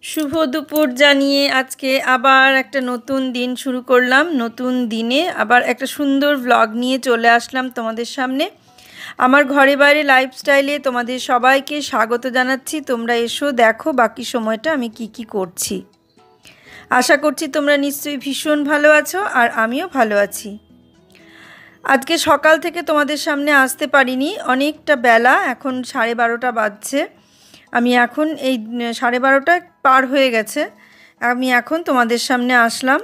শুভ দুপুর জানিয়ে আজকে আবার একটা নতুন দিন শুরু করলাম। নতুন দিনে আবার একটা সুন্দর ভ্লগ নিয়ে চলে আসলাম তোমাদের সামনে। আমার ঘরে বাইরে লাইফস্টাইলে তোমাদের সবাইকে স্বাগত জানাচ্ছি। তোমরা এসো, দেখো বাকি সময়টা আমি কি করছি। আশা করছি তোমরা নিশ্চয়ই ভীষণ ভালো আছো, আর আমিও ভালো আছি। আজকে সকাল থেকে তোমাদের সামনে আসতে পারিনি, অনেকটা বেলা, এখন 12:30 বাজছে। আমি এখন এই 12:30 পার হয়ে গেছে, আমি এখন তোমাদের সামনে আসলাম।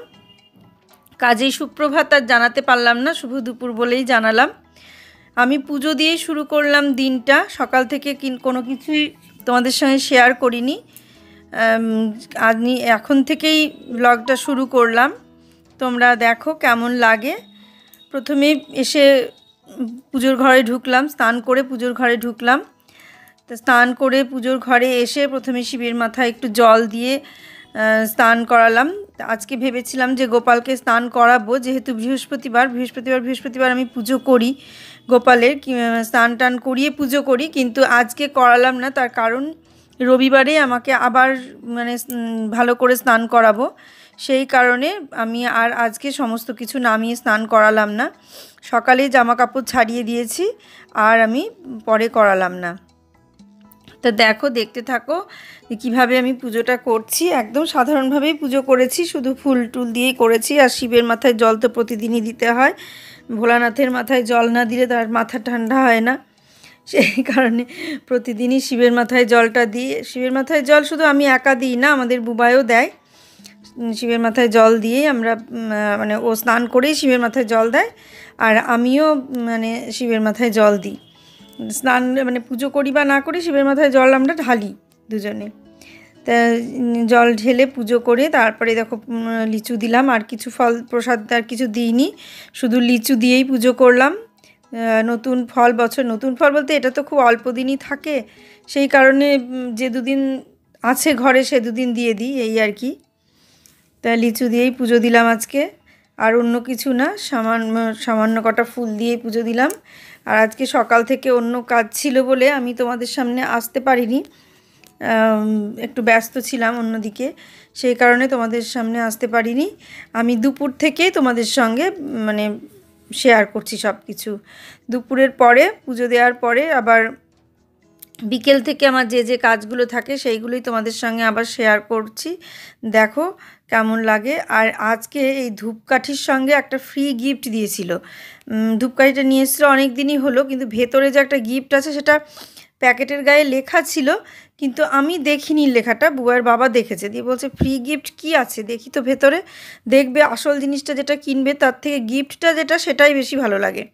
কাজেই সুপ্রভাত আর জানাতে পারলাম না, শুভ দুপুর বলেই জানালাম। আমি পুজো দিয়েই শুরু করলাম দিনটা। সকাল থেকে কোনো কিছুই তোমাদের সঙ্গে শেয়ার করিনি। আমি এখন থেকেই ব্লগটা শুরু করলাম। তোমরা দেখো কেমন লাগে। প্রথমে এসে পুজোর ঘরে ঢুকলাম, স্নান করে পুজোর ঘরে ঢুকলাম। তো স্নান করে পুজোর ঘরে এসে প্রথমে শিবের মাথায় একটু জল দিয়ে স্নান করালাম। আজকে ভেবেছিলাম যে গোপালকে স্নান করাবো, যেহেতু বৃহস্পতিবার আমি পুজো করি, গোপালের স্নান টান করিয়ে পুজো করি, কিন্তু আজকে করালাম না। তার কারণ রবিবারে আমাকে আবার ভালো করে স্নান করাবো, সেই কারণে আমি আর আজকে সমস্ত কিছু নামিয়ে স্নান করালাম না। সকালেই জামা কাপড় ছাড়িয়ে দিয়েছি, আর আমি পরে করালাম না। তা দেখো, দেখতে থাকো কিভাবে আমি পুজোটা করছি। একদম সাধারণভাবেই পুজো করেছি, শুধু ফুল টুল দিয়েই করেছি। আর শিবের মাথায় জল তো প্রতিদিনই দিতে হয়, ভোলানাথের মাথায় জল না দিলে তার মাথা ঠান্ডা হয় না, সেই কারণে প্রতিদিনই শিবের মাথায় জলটা দিই। শিবের মাথায় জল শুধু আমি একা দিই না, আমাদের বুবাইও দেয়। শিবের মাথায় জল দিয়েই আমরা ও স্নান করেই শিবের মাথায় জল দেয়, আর আমিও শিবের মাথায় জল দিই। স্নান পুজো করি বা না করি, শিবের মাথায় জল আমরা ঢালি দুজনে। তা জল ঢেলে পুজো করে তারপরে দেখো লিচু দিলাম, আর কিছু ফল প্রসাদ আর কিছু দিইনি, শুধু লিচু দিয়েই পুজো করলাম। নতুন ফল, বছর নতুন ফল বলতে এটা তো খুব অল্প দিনই থাকে, সেই কারণে যে দুদিন আছে ঘরে সে দুদিন দিয়ে দিই, এই আর কি। তা লিচু দিয়েই পুজো দিলাম আজকে, আর অন্য কিছু না, সামান্য কটা ফুল দিয়েই পুজো দিলাম। আর আজকে সকাল থেকে অন্য কাজ ছিল বলে আমি তোমাদের সামনে আসতে পারিনি, একটু ব্যস্ত ছিলাম অন্যদিকে, সেই কারণে তোমাদের সামনে আসতে পারিনি। আমি দুপুর থেকেই তোমাদের সঙ্গে শেয়ার করছি সব কিছু। দুপুরের পরে, পুজো দেওয়ার পরে আবার বিকেল থেকে আমার যে কাজগুলো থাকে সেইগুলোই তোমাদের সঙ্গে আবার শেয়ার করছি, দেখো কেমন লাগে। আর আজকে এই ধূপকাঠির সঙ্গে একটা ফ্রি গিফট দিয়েছিল। ধূপকাঠিটা নিয়ে এসেছিলো অনেক দিনই হলো, কিন্তু ভেতরে যে একটা গিফট আছে সেটা প্যাকেটের গায়ে লেখা ছিল, কিন্তু আমি দেখিনি লেখাটা, বুয়ার বাবা দেখেছে, দিয়ে বলছে ফ্রি গিফট কি আছে দেখি তো ভেতরে। দেখবে আসল জিনিসটা যেটা কিনবে তার থেকে গিফটটা যেটা সেটাই বেশি ভালো লাগে।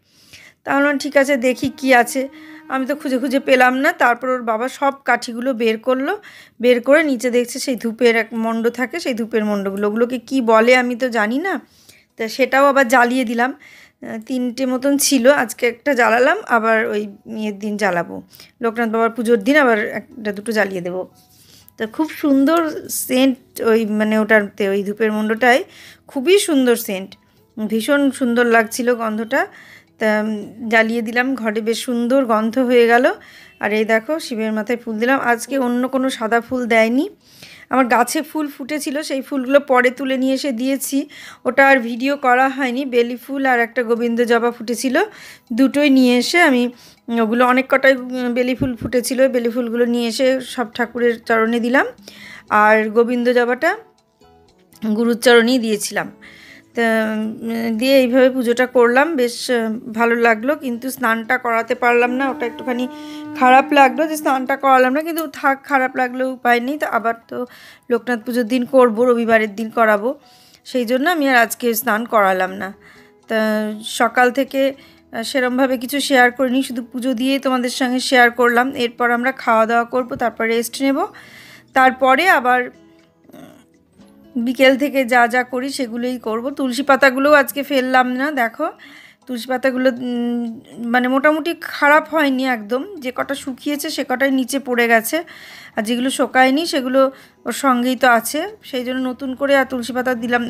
তাহলে ঠিক আছে, দেখি কি আছে। আমি তো খুঁজে খুঁজে পেলাম না। তারপর ওর বাবা সব কাঠিগুলো বের করলো, বের করে নিচে দেখছে সেই ধূপের এক মণ্ড থাকে, সেই ধূপের মণ্ডগুলো, ওগুলোকে কি বলে আমি তো জানি না। তা সেটাও আবার জ্বালিয়ে দিলাম। 3টে মতন ছিল, আজকে একটা জ্বালালাম, আবার ওই ইয়ের দিন জ্বালাবো, লোকনাথ বাবার পুজোর দিন আবার একটা দুটো জ্বালিয়ে দেবো। তা খুব সুন্দর সেন্ট, ওই ওটাতে, ওই ধূপের মণ্ডটায় খুবই সুন্দর সেন্ট, ভীষণ সুন্দর লাগছিল গন্ধটা। তা জ্বালিয়ে দিলাম, ঘরে বেশ সুন্দর গন্ধ হয়ে গেল। আর এই দেখো শিবের মাথায় ফুল দিলাম। আজকে অন্য কোনো সাদা ফুল দেয়নি, আমার গাছে ফুল ফুটেছিল, সেই ফুলগুলো পরে তুলে নিয়ে এসে দিয়েছি, ওটা আর ভিডিও করা হয়নি। বেলি ফুল আর একটা গোবিন্দ জবা ফুটেছিল, দুটোই নিয়ে এসে আমি ওগুলো, অনেক কটাই বেলি ফুল ফুটেছিল, বেলি ফুলগুলো নিয়ে এসে সব ঠাকুরের চরণে দিলাম, আর গোবিন্দ জবাটা গুরুর চরণেই দিয়েছিলাম। তা দিয়ে এইভাবে পুজোটা করলাম, বেশ ভালো লাগলো। কিন্তু স্নানটা করাতে পারলাম না, ওটা একটুখানি খারাপ লাগলো যে স্নানটা করালাম না, কিন্তু থাক, খারাপ লাগলেও উপায় নেই। তো আবার তো লোকনাথ পুজোর দিন করবো, রবিবারের দিন করাবো, সেই জন্য আমি আর আজকে স্নান করালাম না। তা সকাল থেকে সেরমভাবে কিছু শেয়ার করিনি, শুধু পুজো দিয়েই তোমাদের সঙ্গে শেয়ার করলাম। এরপর আমরা খাওয়া দাওয়া করবো, তারপর রেস্ট নেব, তারপরে আবার বিকেল থেকে যা করি সেগুলোই করব। তুলসী পাতাগুলোও আজকে ফেললাম না, দেখো তুলসী পাতাগুলো মোটামুটি খারাপ হয়নি একদম, যে কটা শুকিয়েছে সে কটাই নিচে পড়ে গেছে, আর যেগুলো শোকায়নি সেগুলো ওর সঙ্গেই তো আছে, সেই জন্য নতুন করে আর তুলসী পাতা দিলাম,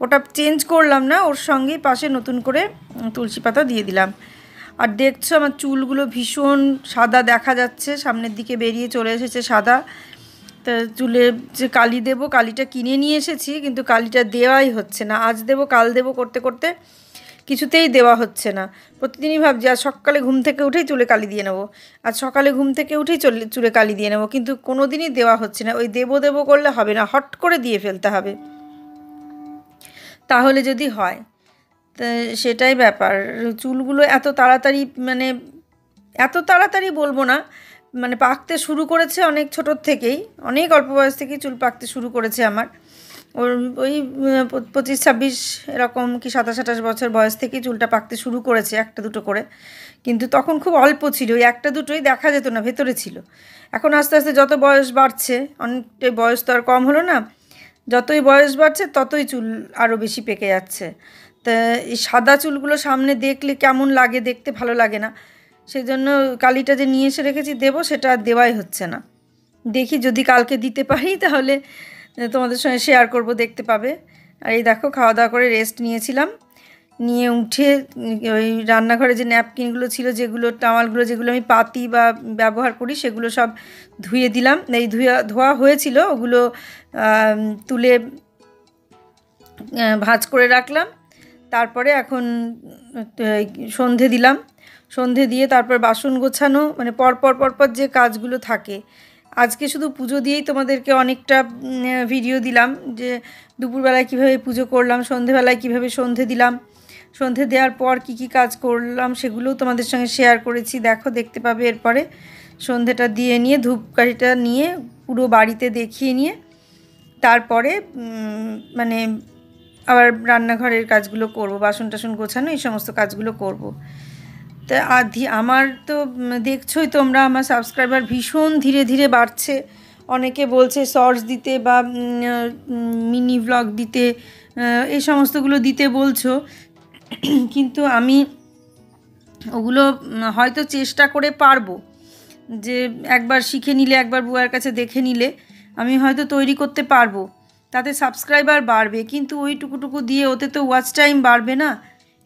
ওটা চেঞ্জ করলাম না, ওর সঙ্গেই পাশে নতুন করে তুলসী পাতা দিয়ে দিলাম। আর দেখছো আমার চুলগুলো ভীষণ সাদা দেখা যাচ্ছে, সামনের দিকে বেরিয়ে চলে এসেছে সাদা, তা চুলে যে কালি দেবো, কালিটা কিনে নিয়ে এসেছি, কিন্তু কালিটা দেওয়াই হচ্ছে না। আজ দেবো কাল দেবো করতে করতে কিছুতেই দেওয়া হচ্ছে না। প্রতিদিনই ভাবছি আজ সকালে ঘুম থেকে উঠেই চুলে কালি দিয়ে নেবো, আজ সকালে ঘুম থেকে উঠেই চুলে কালি দিয়ে নেবো, কিন্তু কোনো দিনই দেওয়া হচ্ছে না। ওই দেবো দেবো করলে হবে না, হট করে দিয়ে ফেলতে হবে, তাহলে যদি হয়। তা সেটাই ব্যাপার। চুলগুলো এত তাড়াতাড়ি, মানে এত তাড়াতাড়ি বলবো না, মানে পাকতে শুরু করেছে অনেক ছোটোর থেকেই, অনেক অল্প বয়স থেকেই চুল পাকতে শুরু করেছে আমার। ওর ওই 25-26 এরকম কি 27-28 বছর বয়স থেকেই চুলটা পাকতে শুরু করেছে, একটা দুটো করে। কিন্তু তখন খুব অল্প ছিল, ওই একটা দুটোই দেখা যেত না, ভেতরে ছিল। এখন আস্তে আস্তে যত বয়স বাড়ছে, অনেকটাই বয়স তো আর কম হলো না, যতই বয়স বাড়ছে ততই চুল আরও বেশি পেকে যাচ্ছে। তা এই সাদা চুলগুলো সামনে দেখলে কেমন লাগে, দেখতে ভালো লাগে না, সেই জন্য কালিটা যে নিয়ে এসে রেখেছি দেবো, সেটা আর দেওয়াই হচ্ছে না। দেখি যদি কালকে দিতে পারি তাহলে তোমাদের সঙ্গে শেয়ার করব, দেখতে পাবে। আর এই দেখো খাওয়া দাওয়া করে রেস্ট নিয়েছিলাম, নিয়ে উঠে ওই রান্নাঘরে যে ন্যাপকিনগুলো ছিল, যেগুলো টাওয়ালগুলো যেগুলো আমি পাতি বা ব্যবহার করি, সেগুলো সব ধুয়ে দিলাম। এই ধোয়া হয়েছিল, ওগুলো তুলে ভাঁজ করে রাখলাম। তারপরে এখন সন্ধে দিলাম, সন্ধে দিয়ে তারপর বাসন গোছানো, মানে পরপর যে কাজগুলো থাকে। আজকে শুধু পুজো দিয়েই তোমাদেরকে অনেকটা ভিডিও দিলাম, যে দুপুরবেলায় কীভাবে পুজো করলাম, সন্ধেবেলায় কীভাবে সন্ধে দিলাম, সন্ধে দেওয়ার পর কী কাজ করলাম সেগুলোও তোমাদের সঙ্গে শেয়ার করেছি। দেখো, দেখতে পাবে এরপরে। সন্ধেটা দিয়ে নিয়ে ধূপকাঠিটা নিয়ে পুরো বাড়িতে দেখিয়ে নিয়ে তারপরে মানে আবার রান্নাঘরের কাজগুলো করব, বাসন টাসন গোছানো, এই সমস্ত কাজগুলো করব। তা আমার তো দেখছোই তোমরা, আমার সাবস্ক্রাইবার ভীষণ ধীরে ধীরে বাড়ছে। অনেকে বলছে শর্টস দিতে বা মিনি ব্লগ দিতে, এই সমস্তগুলো দিতে বলছো, কিন্তু আমি ওগুলো হয়তো চেষ্টা করে পারবো, যে একবার শিখে নিলে, একবার বুয়ার কাছে দেখে নিলে আমি হয়তো তৈরি করতে পারবো, তাতে সাবস্ক্রাইবার বাড়বে। কিন্তু ওইটুকুটুকু দিয়ে ওতে তো ওয়াচ টাইম বাড়বে না,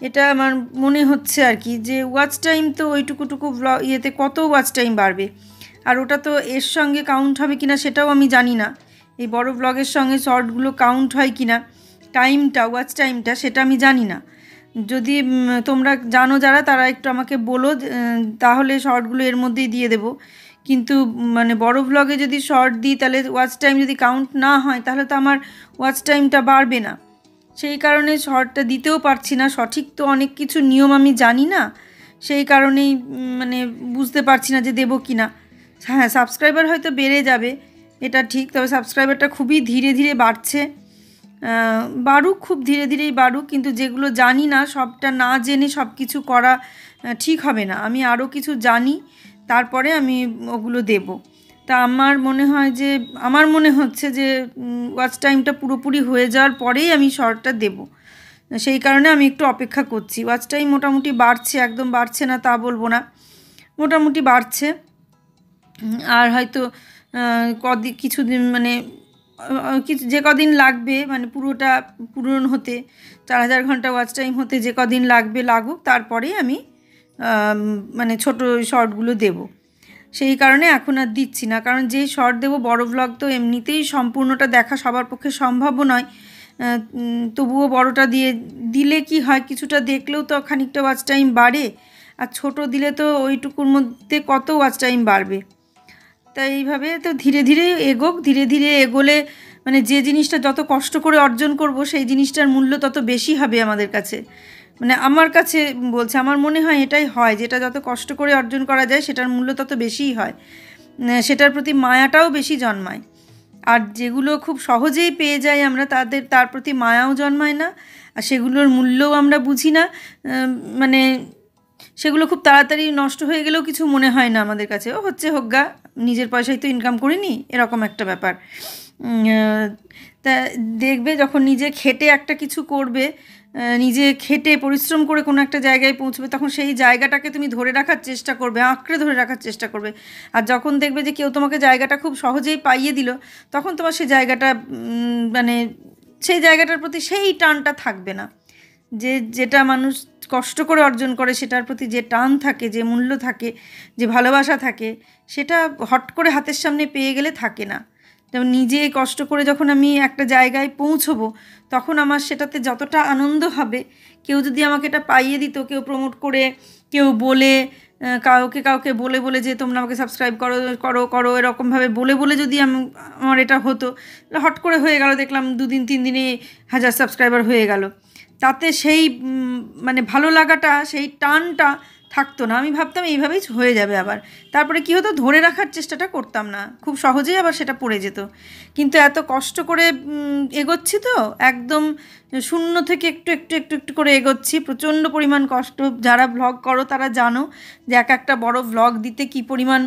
এটা আমার মনে হচ্ছে আর কি, যে ওয়াচ টাইম তো ওইটুকুটুকু ইয়েতে কত ওয়াচ টাইম বাড়বে, আর ওটা তো এর সঙ্গে কাউন্ট হবে কিনা সেটাও আমি জানি না। এই বড় ব্লগের সঙ্গে শর্টগুলো কাউন্ট হয় কিনা, টাইমটা, ওয়াচ টাইমটা, সেটা আমি জানি না। যদি তোমরা জানো যারা, তারা একটু আমাকে বলো, তাহলে শর্টগুলো এর মধ্যেই দিয়ে দেবো। কিন্তু মানে বড় ব্লগে যদি শর্ট দিই, তাহলে ওয়াচ টাইম যদি কাউন্ট না হয়, তাহলে তো আমার ওয়াচ টাইমটা বাড়বে না। সেই কারণে শর্টটা দিতেও পারছি না, সঠিক তো অনেক কিছু নিয়ম আমি জানি না, সেই কারণেই মানে বুঝতে পারছি না যে দেবো কি না। হ্যাঁ, সাবস্ক্রাইবার হয়তো বেড়ে যাবে, এটা ঠিক, তবে সাবস্ক্রাইবারটা খুবই ধীরে ধীরে বাড়ছে। বাড়ুক, খুব ধীরে ধীরেই বাড়ুক, কিন্তু যেগুলো জানি না, সবটা না জেনে সব কিছু করা ঠিক হবে না। আমি আরও কিছু জানি, তারপরে আমি ওগুলো দেব। তা আমার মনে হচ্ছে যে ওয়াচ টাইমটা পুরোপুরি হয়ে যাওয়ার পরেই আমি শর্টটা দেব। সেই কারণে আমি একটু অপেক্ষা করছি। ওয়াচ টাইম মোটামুটি বাড়ছে, একদম বাড়ছে না তা বলবো না, মোটামুটি বাড়ছে। আর হয়তো কিছুদিন, মানে যে কদিন লাগবে, মানে পুরোটা পূরণ হতে, 4000 ঘন্টা ওয়াচ টাইম হতে যে কদিন লাগুক, তারপরেই আমি মানে ছোটো শর্টগুলো দেব। সেই কারণে এখন আর দিচ্ছি না, কারণ যেই শর্ট দেবো, বড় ব্লগ তো এমনিতেই সম্পূর্ণটা দেখা সবার পক্ষে সম্ভব নয়। তবুও বড়টা দিলে কি হয়, কিছুটা দেখলেও তো খানিকটা ওয়াচ টাইম বাড়ে, আর ছোট দিলে তো ওইটুকুর মধ্যে কত ওয়াচ টাইম বাড়বে। তাই এইভাবে তো ধীরে ধীরে এগোক, ধীরে ধীরে এগোলে মানে যে জিনিসটা যত কষ্ট করে অর্জন করব, সেই জিনিসটার মূল্য তত বেশি হবে আমাদের কাছে। মানে আমার কাছে বলছে, আমার মনে হয় এটাই হয়, যেটা যত কষ্ট করে অর্জন করা যায়, সেটার মূল্য তত বেশিই হয়, সেটার প্রতি মায়াটাও বেশি জন্মায়। আর যেগুলো খুব সহজেই পেয়ে যাই আমরা, তার প্রতি মায়াও জন্মায় না, আর সেগুলোর মূল্যও আমরা বুঝি না। মানে সেগুলো খুব তাড়াতাড়ি নষ্ট হয়ে গেলেও কিছু মনে হয় না আমাদের কাছে, ও হচ্ছে হোগা, নিজের পয়সায় তো ইনকাম করিনি, এরকম একটা ব্যাপার। তা দেখবে, যখন নিজে খেটে একটা কিছু করবে, নিজে খেটে পরিশ্রম করে কোনো একটা জায়গায় পৌঁছবে, তখন সেই জায়গাটাকে তুমি ধরে রাখার চেষ্টা করবে, আঁকড়ে ধরে রাখার চেষ্টা করবে। আর যখন দেখবে যে কেউ তোমাকে জায়গাটা খুব সহজেই পাইয়ে দিল, তখন তোমার সেই জায়গাটা মানে সেই জায়গাটার প্রতি সেই টানটা থাকবে না। যেটা মানুষ কষ্ট করে অর্জন করে, সেটার প্রতি যে টান থাকে, যে মূল্য থাকে, যে ভালোবাসা থাকে, সেটা হট করে হাতের সামনে পেয়ে গেলে থাকে না। যেমন নিজে কষ্ট করে যখন আমি একটা জায়গায় পৌঁছবো তখন আমার সেটাতে যতটা আনন্দ হবে, কেউ যদি আমাকে এটা পাইয়ে দিত, কেউ প্রমোট করে, কেউ বলে, কাউকে বলে বলে যে তোমরা আমাকে সাবস্ক্রাইব করো করো করো এরকমভাবে বলে বলে যদি আমার এটা হতো, হট করে হয়ে গেল, দেখলাম 2 দিন 3 দিনে 1000 সাবস্ক্রাইবার হয়ে গেল, তাতে সেই মানে ভালো লাগাটা, সেই টানটা থাকতো না। আমি ভাবতাম এইভাবেই হয়ে যাবে আবার, তারপরে কী হতো, ধরে রাখার চেষ্টাটা করতাম না, খুব সহজেই আবার সেটা পড়ে যেত। কিন্তু এত কষ্ট করে এগোচ্ছি তো, একদম শূন্য থেকে একটু একটু একটু একটু করে এগোচ্ছি, প্রচণ্ড পরিমাণ কষ্ট। যারা ভ্লগ করো তারা জানো যে একটা বড় ভ্লগ দিতে কী পরিমাণ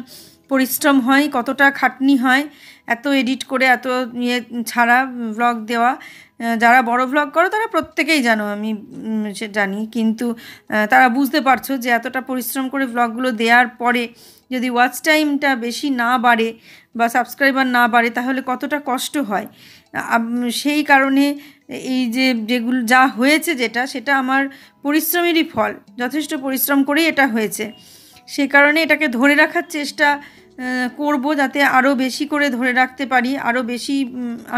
পরিশ্রম হয়, কতটা খাটনি হয়, এত এডিট করে এত ছাড়া ভ্লগ দেওয়া। যারা বড় ভ্লগ করো তারা প্রত্যেকেই জানো, আমি সে জানি, কিন্তু তারা বুঝতে পারছো যে এতটা পরিশ্রম করে ভ্লগগুলো দেওয়ার পরে যদি ওয়াচ টাইমটা বেশি না বাড়ে বা সাবস্ক্রাইবার না বাড়ে তাহলে কতটা কষ্ট হয়। সেই কারণে এই যেগুলো যা হয়েছে সেটা আমার পরিশ্রমেরই ফল, যথেষ্ট পরিশ্রম করেই এটা হয়েছে। সেই কারণে এটাকে ধরে রাখার চেষ্টা করব, যাতে আরও বেশি করে ধরে রাখতে পারি, আরও বেশি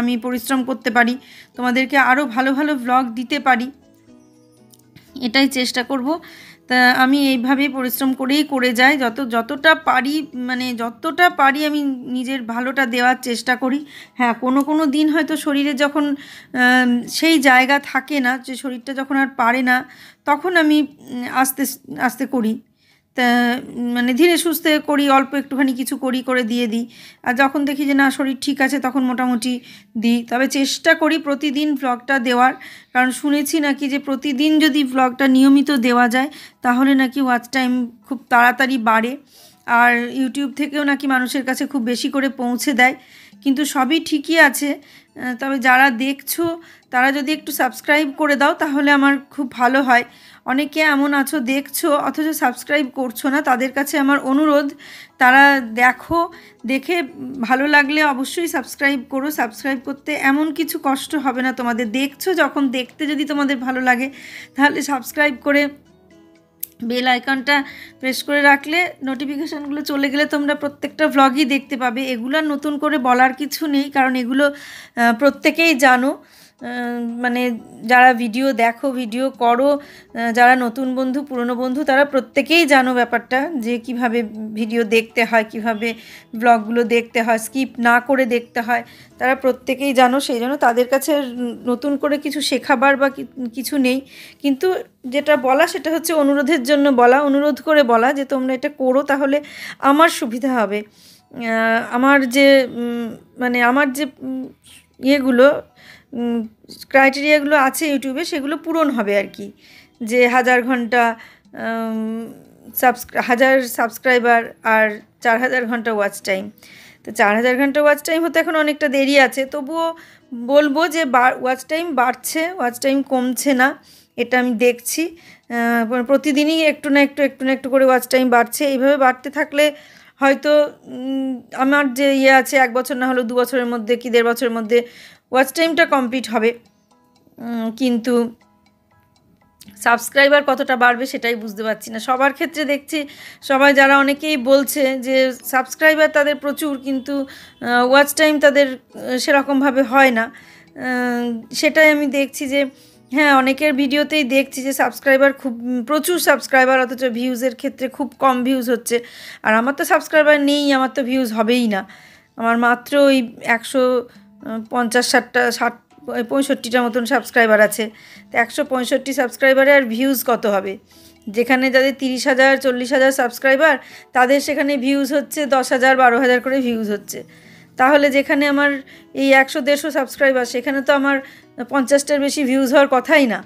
আমি পরিশ্রম করতে পারি, তোমাদেরকে আরও ভালো ভালো ভ্লগ দিতে পারি, এটাই চেষ্টা করব। তা আমি এইভাবেই পরিশ্রম করেই করে যাই, যতটা পারি, মানে যতটা পারি আমি নিজের ভালোটা দেওয়ার চেষ্টা করি। হ্যাঁ, কোনো দিন হয়তো শরীরে যখন সেই জায়গা থাকে না, যে শরীরটা যখন আর পারে না, তখন আমি আস্তে আস্তে করি, তা মানে ধীরে সুস্থে করি, অল্প একটুখানি কিছু করে দিয়ে দিই। আর যখন দেখি যে না শরীর ঠিক আছে তখন মোটামুটি দিই। তবে চেষ্টা করি প্রতিদিন ভ্লগটা দেওয়ার, কারণ শুনেছি নাকি যে প্রতিদিন যদি ভ্লগটা নিয়মিত দেওয়া যায় তাহলে নাকি ওয়াচ টাইম খুব তাড়াতাড়ি বাড়ে, আর ইউটিউব থেকেও নাকি মানুষের কাছে খুব বেশি করে পৌঁছে দেয়। কিন্তু সবই ঠিকই আছে, তবে যারা দেখছো তারা যদি একটু সাবস্ক্রাইব করে দাও তাহলে আমার খুব ভালো হয়। অনেকে এমন আছো দেখছো অথচ সাবস্ক্রাইব করছো না, তাদের কাছে আমার অনুরোধ, তারা দেখো, দেখে ভালো লাগলে অবশ্যই সাবস্ক্রাইব করো। সাবস্ক্রাইব করতে এমন কিছু কষ্ট হবে না তোমাদের, দেখছো যখন, দেখতে যদি তোমাদের ভালো লাগে তাহলে সাবস্ক্রাইব করে বেল আইকনটা প্রেস করে রাখলে নোটিফিকেশানগুলো চলে গেলে তোমরা প্রত্যেকটা ভ্লগই দেখতে পাবে। এগুলো নতুন করে বলার কিছু নেই, কারণ এগুলো প্রত্যেকেই জানো, মানে যারা ভিডিও দেখো, ভিডিও করো, যারা নতুন বন্ধু পুরনো বন্ধু তারা প্রত্যেকেই জানো ব্যাপারটা, যে কিভাবে ভিডিও দেখতে হয়, কিভাবে ব্লগগুলো দেখতে হয়, স্কিপ না করে দেখতে হয়, তারা প্রত্যেকেই জানো। সেই জন্য তাদের কাছে নতুন করে কিছু শেখাবার বা কিছু নেই, কিন্তু যেটা বলা সেটা হচ্ছে অনুরোধের জন্য বলা, অনুরোধ করে বলা যে তোমরা এটা করো, তাহলে আমার সুবিধা হবে। আমার যে মানে আমার যে ইয়েগুলো ক্রাইটেরিয়াগুলো আছে ইউটিউবে সেগুলো পূরণ হবে আর কি, যে 1000 ঘন্টা 1000 সাবস্ক্রাইবার আর 4000 ঘন্টা ওয়াচ টাইম। তো 4000 ঘন্টা ওয়াচ টাইম হতে এখন অনেকটা দেরি আছে, তবুও বলবো যে ওয়াচ টাইম বাড়ছে, ওয়াচ টাইম কমছে না, এটা আমি দেখছি। প্রতিদিনই একটু না একটু করে ওয়াচ টাইম বাড়ছে। এইভাবে বাড়তে থাকলে হয়তো আমার যে ইয়ে আছে 1 বছর না হলেও 2 বছরের মধ্যে কি 1.5 বছরের মধ্যে ওয়াচ টাইমটা কমপ্লিট হবে, কিন্তু সাবস্ক্রাইবার কতটা বাড়বে সেটাই বুঝতে পারছি না। সবার ক্ষেত্রে দেখছি সবাই, যারা অনেকেই বলছে যে সাবস্ক্রাইবার তাদের প্রচুর, কিন্তু ওয়াচ টাইম তাদের সেরকমভাবে হয় না। সেটাই আমি দেখছি যে হ্যাঁ, অনেকের ভিডিওতেই দেখছি যে সাবস্ক্রাইবার খুব প্রচুর সাবস্ক্রাইবার, অথচ ভিউজের ক্ষেত্রে খুব কম ভিউজ হচ্ছে। আর আমার তো সাবস্ক্রাইবার নেই, আমার তো ভিউজ হবেই না, আমার মাত্র ওই 150-60-65টা মতন সাবস্ক্রাইবার আছে। তো 165 সাবস্ক্রাইবারে আর ভিউজ কত হবে? যেখানে যাদের 30,000 40,000 সাবস্ক্রাইবার, তাদের সেখানে ভিউজ হচ্ছে 10,000 12,000 করে ভিউজ হচ্ছে। তাহলে যেখানে আমার এই 100-150 সাবস্ক্রাইবার, সেখানে তো আমার 50টার বেশি ভিউজ হওয়ার কথাই না।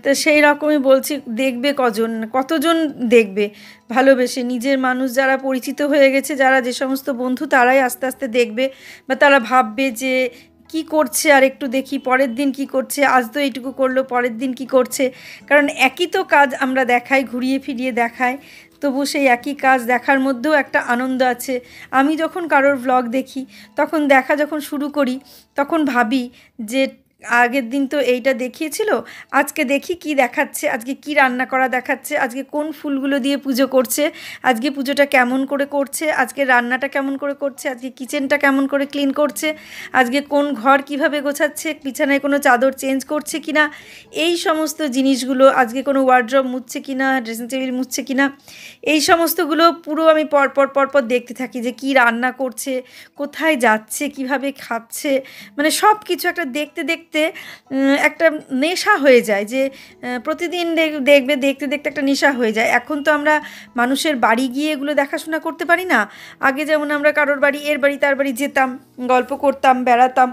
তো সেই রকমই বলছি, দেখবে কতজন দেখবে ভালোবেসে, নিজের মানুষ যারা পরিচিত হয়ে গেছে, যারা যে সমস্ত বন্ধু, তারাই আস্তে আস্তে দেখবে, বা তারা ভাববে যে কি করছে আর একটু দেখি, পরের দিন কি করছে, আজ তো এইটুকু করলো, পরের দিন কি করছে। কারণ একই তো কাজ আমরা দেখাই, ঘুরিয়ে ফিরিয়ে দেখাই, তবু সেই একই কাজ দেখার মধ্যেও একটা আনন্দ আছে। আমি যখন কারোর ভ্লগ দেখি, তখন দেখা যখন শুরু করি তখন ভাবি যে আগের দিন তো এইটা দেখিয়েছিল, আজকে দেখি কি দেখাচ্ছে, আজকে কি রান্না করা দেখাচ্ছে, আজকে কোন ফুলগুলো দিয়ে পুজো করছে, আজকে পুজোটা কেমন করে করছে, আজকে রান্নাটা কেমন করে করছে, আজকে কিচেনটা কেমন করে ক্লিন করছে, আজকে কোন ঘর কিভাবে গোছাচ্ছে, বিছানায় কোনো চাদর চেঞ্জ করছে কিনা, এই সমস্ত জিনিসগুলো, আজকে কোনো ওয়ার্ড্রব মুছছে কিনা, ড্রেসিং টেবিল মুছছে কিনা, এই সমস্তগুলো পুরো আমি পরপর দেখতে থাকি যে কি রান্না করছে, কোথায় যাচ্ছে, কিভাবে খাচ্ছে, মানে সব কিছু একটা দেখতে দেখতে একটা নেশা হয়ে যায় যে প্রতিদিন দেখবে দেখতে দেখতে একটা নেশা হয়ে যায়। এখন তো আমরা মানুষের বাড়ি গিয়ে এগুলো দেখাশোনা করতে পারি না। আগে যেমন আমরা কারোর বাড়ি, এর বাড়ি তার বাড়ি যেতাম, গল্প করতাম, বেড়াতাম,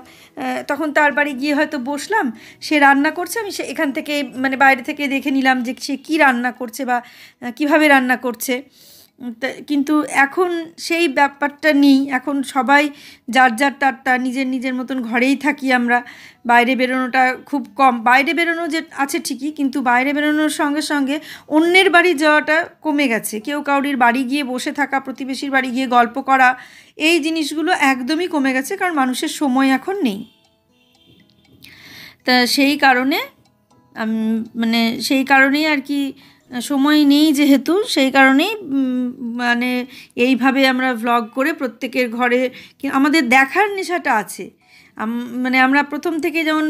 তখন তার বাড়ি গিয়ে হয়তো বসলাম, সে রান্না করছে, আমি সে এখান থেকে মানে বাইরে থেকে দেখে নিলাম যে সে কী রান্না করছে বা কীভাবে রান্না করছে। কিন্তু এখন সেই ব্যাপারটা নেই। এখন সবাই যার তার নিজের নিজের মতন ঘরেই থাকি আমরা। বাইরে বেরোনোটা খুব কম। বাইরে বেরোনো যে আছে ঠিকই, কিন্তু বাইরে বেরোনোর সঙ্গে সঙ্গে অন্যের বাড়ি যাওয়াটা কমে গেছে। কেউ কাউরির বাড়ি গিয়ে বসে থাকা, প্রতিবেশীর বাড়ি গিয়ে গল্প করা, এই জিনিসগুলো একদমই কমে গেছে, কারণ মানুষের সময় এখন নেই। তা সেই কারণে মানে সেই কারণেই আর কি, সময় নেই যেহেতু, সেই কারণেই মানে এইভাবে আমরা ভ্লগ করে প্রত্যেকের ঘরে আমাদের দেখার নেশাটা আছে। মানে আমরা প্রথম থেকে যেমন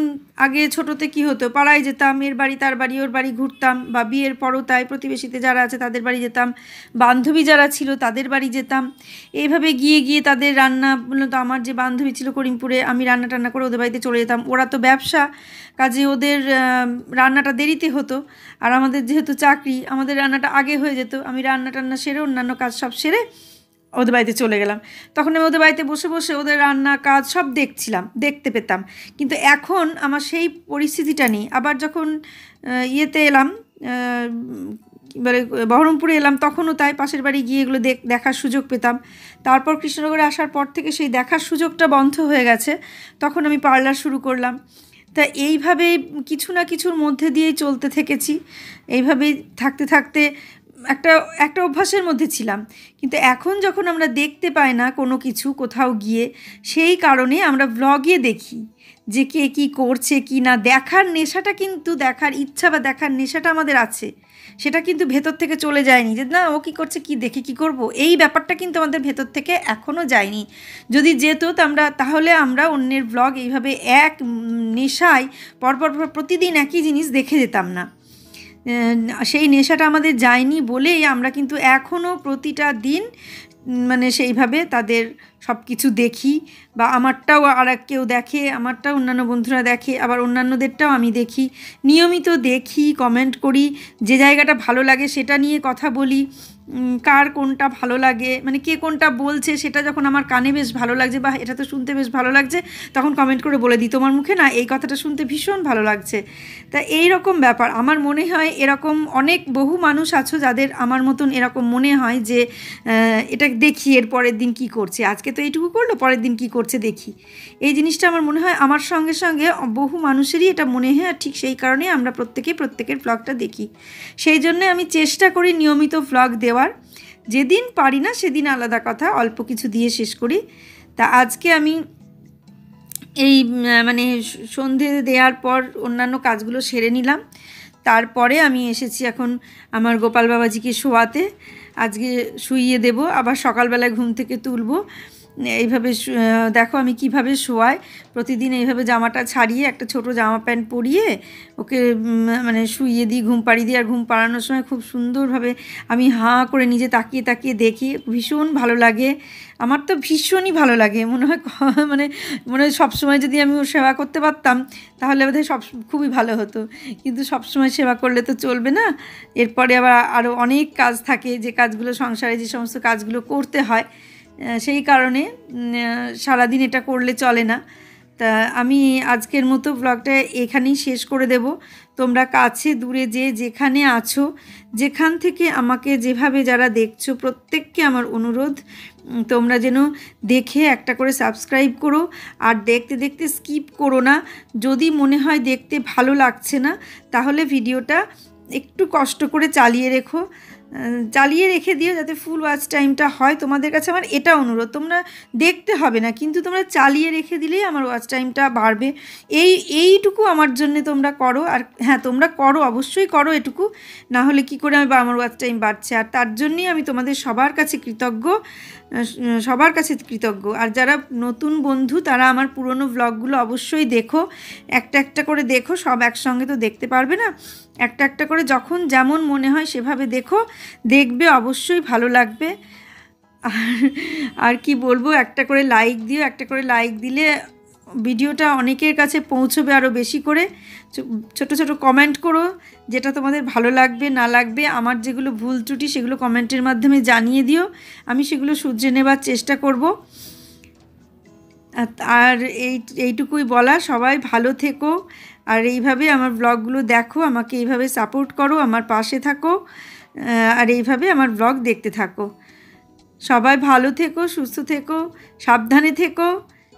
আগে ছোটোতে কী হতো, পাড়ায় যেতাম, এর বাড়ি তার বাড়ি, ওর বাড়ি ঘুরতাম, বা বিয়ের পরও তাই, প্রতিবেশীতে যারা আছে তাদের বাড়ি যেতাম, বান্ধবী যারা ছিল তাদের বাড়ি যেতাম, এইভাবে গিয়ে গিয়ে তাদের রান্না, তো আমার যে বান্ধবী ছিল করিমপুরে, আমি রান্না টান্না করে ওদের বাড়িতে চলে যেতাম। ওরা তো ব্যবসা, কাজে ওদের রান্নাটা দেরিতে হতো, আর আমাদের যেহেতু চাকরি, আমাদের রান্নাটা আগে হয়ে যেত। আমি রান্না টান্না সেরে, অন্যান্য কাজ সব সেরে ওদের বাড়িতে চলে গেলাম। তখন আমি ওদের বাড়িতে বসে বসে ওদের রান্না কাজ সব দেখতে পেতাম। কিন্তু এখন আমার সেই পরিস্থিতিটা নেই। আবার যখন ইয়েতে এলাম, বহরমপুরে এলাম, তখনও তাই, পাশের বাড়ি গিয়ে এগুলো দেখার সুযোগ পেতাম। তারপর কৃষ্ণনগরে আসার পর থেকে সেই দেখার সুযোগটা বন্ধ হয়ে গেছে। তখন আমি পার্লার শুরু করলাম। তা এইভাবে কিছু না কিছুর মধ্যে দিয়েই চলতে থেকেছি। এইভাবেই থাকতে থাকতে একটা অভ্যাসের মধ্যে ছিলাম। কিন্তু এখন যখন আমরা দেখতে পাই না কোনো কিছু কোথাও গিয়ে, সেই কারণে আমরা ব্লগে দেখি যে কে কী করছে কি না। দেখার নেশাটা কিন্তু, দেখার ইচ্ছা বা দেখার নেশাটা আমাদের আছে, সেটা কিন্তু ভেতর থেকে চলে যায়নি যে না ও কী করছে, কি দেখে কী করব, এই ব্যাপারটা কিন্তু আমাদের ভেতর থেকে এখনও যায়নি। যদি যেত তাহলে আমরা অন্যের ব্লগ এইভাবে এক নেশায় পরপর প্রতিদিন একই জিনিস দেখে যেতাম না। সেই নেশাটা আমাদের যায়নি বলেই আমরা কিন্তু এখনও প্রতিটা দিন মানে সেইভাবে তাদের সব কিছু দেখি, বা আমারটাও আর কেউ দেখে, আমারটাও অন্যান্য বন্ধুরা দেখে, আবার অন্যান্যদেরটাও আমি দেখি, নিয়মিত দেখি, কমেন্ট করি, যে জায়গাটা ভালো লাগে সেটা নিয়ে কথা বলি, কার কোনটা ভালো লাগে, মানে কে কোনটা বলছে সেটা যখন আমার কানে বেশ ভালো লাগছে বা এটা তো শুনতে বেশ ভালো লাগছে, তখন কমেন্ট করে বলে দিই তোমার মুখে না এই কথাটা শুনতে ভীষণ ভালো লাগছে। তা এই রকম ব্যাপার আমার মনে হয়, এরকম অনেক বহু মানুষ আছো যাদের আমার মতন এরকম মনে হয় যে এটা দেখি এর পরের দিন কী করছে, আজকে তো এইটুকু করলো, পরের দিন কী করছে দেখি। এই জিনিসটা আমার মনে হয় আমার সঙ্গে সঙ্গে বহু মানুষেরই এটা মনে হয়, আর ঠিক সেই কারণে আমরা প্রত্যেকের ব্লগটা দেখি। সেই জন্যে আমি চেষ্টা করি নিয়মিত ব্লগ দেওয়ার। যেদিন পারি না সেদিন আলাদা কথা, অল্প কিছু দিয়ে শেষ করি। তা আজকে আমি এই মানে সন্ধে দেওয়ার পর অন্যান্য কাজগুলো সেরে নিলাম। তারপরে আমি এসেছি এখন আমার গোপাল বাবাজিকে শোয়াতে। আজকে শুইয়ে দেব, আবার সকালবেলায় ঘুম থেকে তুলব। এইভাবে দেখো আমি কিভাবে শোয়াই। প্রতিদিন এইভাবে জামাটা ছাড়িয়ে একটা ছোট জামা প্যান্ট পরিয়ে ওকে মানে শুইয়ে দিই, ঘুম পাড়িয়ে দিই। আর ঘুম পাড়ানোর সময় খুব সুন্দরভাবে আমি হাঁ করে নিজে তাকিয়ে তাকিয়ে দেখি, ভীষণ ভালো লাগে। আমার তো ভীষণই ভালো লাগে, মনে হয় সবসময় যদি আমি ওর সেবা করতে পারতাম তাহলে বোধহয় খুবই ভালো হতো। কিন্তু সবসময় সেবা করলে তো চলবে না, এরপরে আবার আরও অনেক কাজ থাকে, যে কাজগুলো সংসারে যে সমস্ত কাজগুলো করতে হয়, সেই কারণে সারাদিন এটা করলে চলে না। তা আমি আজকের মতো ব্লগটা এখানেই শেষ করে দেব। তোমরা কাছে দূরে যেখানে আছো, যেখান থেকে আমাকে যেভাবে যারা দেখছো, প্রত্যেককে আমার অনুরোধ তোমরা যেন দেখে একটা করে সাবস্ক্রাইব করো, আর দেখতে দেখতে স্কিপ করো না। যদি মনে হয় দেখতে ভালো লাগছে না, তাহলে ভিডিওটা একটু কষ্ট করে চালিয়ে রেখো। চালিয়ে রেখে দিও যাতে ফুল ওয়াচ টাইমটা হয়। তোমাদের কাছে আমার এটা অনুরোধ, তোমরা দেখতে হবে না কিন্তু তোমরা চালিয়ে রেখে দিলেই আমার ওয়াচ টাইমটা বাড়বে। এইটুকু আমার জন্যে তোমরা করো। আর হ্যাঁ, তোমরা করো, অবশ্যই করো এটুকু, না হলে কী করে আমার ওয়াচ টাইম বাড়ছে। আর তার জন্যই আমি তোমাদের সবার কাছে কৃতজ্ঞ। আর যারা নতুন বন্ধু তারা আমার পুরনো ব্লগগুলো অবশ্যই দেখো, একটা একটা করে দেখো, সব একসঙ্গে তো দেখতে পারবে না, একটা একটা করে যখন যেমন মনে হয় সেভাবে দেখো, দেখবে অবশ্যই ভালো লাগবে। আর কি বলবো, একটা করে লাইক দিও, একটা করে লাইক দিলে ভিডিওটা অনেকের কাছে পৌঁছবে আরও বেশি করে। ছোট ছোট কমেন্ট করো যেটা তোমাদের ভালো লাগবে না লাগবে, আমার যেগুলো ভুল ত্রুটি সেগুলো কমেন্টের মাধ্যমে জানিয়ে দিও, আমি সেগুলো শুধরে নেবার চেষ্টা করব। আর এইটুকুই বলা, সবাই ভালো থেকো আর এইভাবে আমার ব্লগগুলো দেখো, আমাকে এইভাবে সাপোর্ট করো, আমার পাশে থাকো আর এইভাবে আমার ব্লগ দেখতে থাকো। সবাই ভালো থেকো, সুস্থ থেকো, সাবধানে থেকো।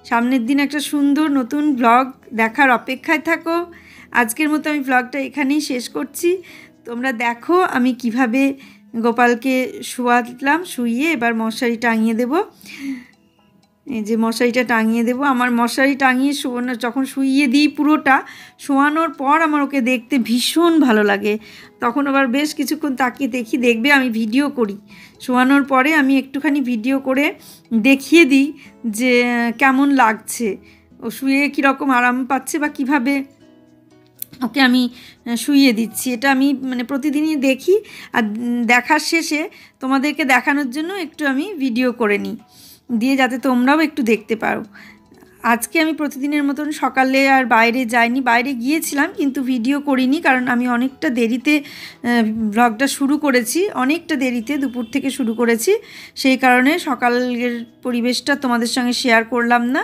সামনের দিন একটা সুন্দর নতুন ব্লগ দেখার অপেক্ষায় থাকো। আজকের মতো আমি ব্লগটা এখানেই শেষ করছি। তোমরা দেখো আমি কিভাবে গোপালকে শুয়ালাম, শুইয়ে এবার মশারি টাঙিয়ে দেব। এই যে মশারিটা টাঙিয়ে দেবো। আমার মশারি টাঙিয়ে যখন শুইয়ে দিই পুরোটা, শোয়ানোর পর আমার ওকে দেখতে ভীষণ ভালো লাগে। তখন আবার বেশ কিছুক্ষণ তাকিয়ে দেখবে আমি ভিডিও করি, শোয়ানোর পরে আমি একটুখানি ভিডিও করে দেখিয়ে দিই যে কেমন লাগছে, ও শুয়ে কীরকম আরাম পাচ্ছে বা কিভাবে ওকে আমি শুইয়ে দিচ্ছি। এটা আমি মানে প্রতিদিনই দেখি, আর দেখার শেষে তোমাদেরকে দেখানোর জন্য একটু আমি ভিডিও করে নিই দিয়ে, যাতে তোমরাও একটু দেখতে পারো। আজকে আমি প্রতিদিনের মতন সকালে আর বাইরে যাইনি, বাইরে গিয়েছিলাম কিন্তু ভিডিও করিনি, কারণ আমি অনেকটা দেরিতে ব্লগটা শুরু করেছি, অনেকটা দেরিতে দুপুর থেকে শুরু করেছি, সেই কারণে সকালের পরিবেশটা তোমাদের সঙ্গে শেয়ার করলাম না,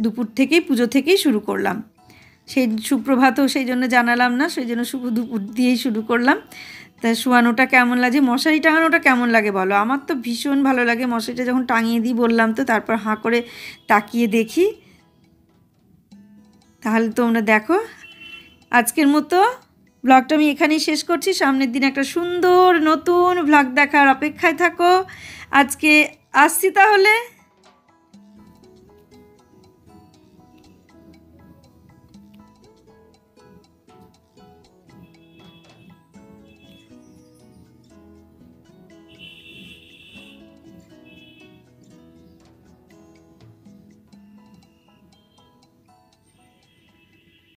দুপুর থেকেই পুজো থেকেই শুরু করলাম। সেই সুপ্রভাতও সেই জন্য জানালাম না, সেই জন্য শুধু দুপুর দিয়েই শুরু করলাম। তা শোয়ানোটা কেমন লাগে, মশারি টাঙানোটা কেমন লাগে বলো? আমার তো ভীষণ ভালো লাগে। মশারিটা যখন টাঙিয়ে দিই বললাম তো, তারপর হাঁ করে তাকিয়ে দেখি। তাহলে তোমরা দেখো, আজকের মতো ব্লগটা আমি এখানেই শেষ করছি। সামনের দিন একটা সুন্দর নতুন ব্লগ দেখার অপেক্ষায় থাকো। আজকে আসছি তাহলে।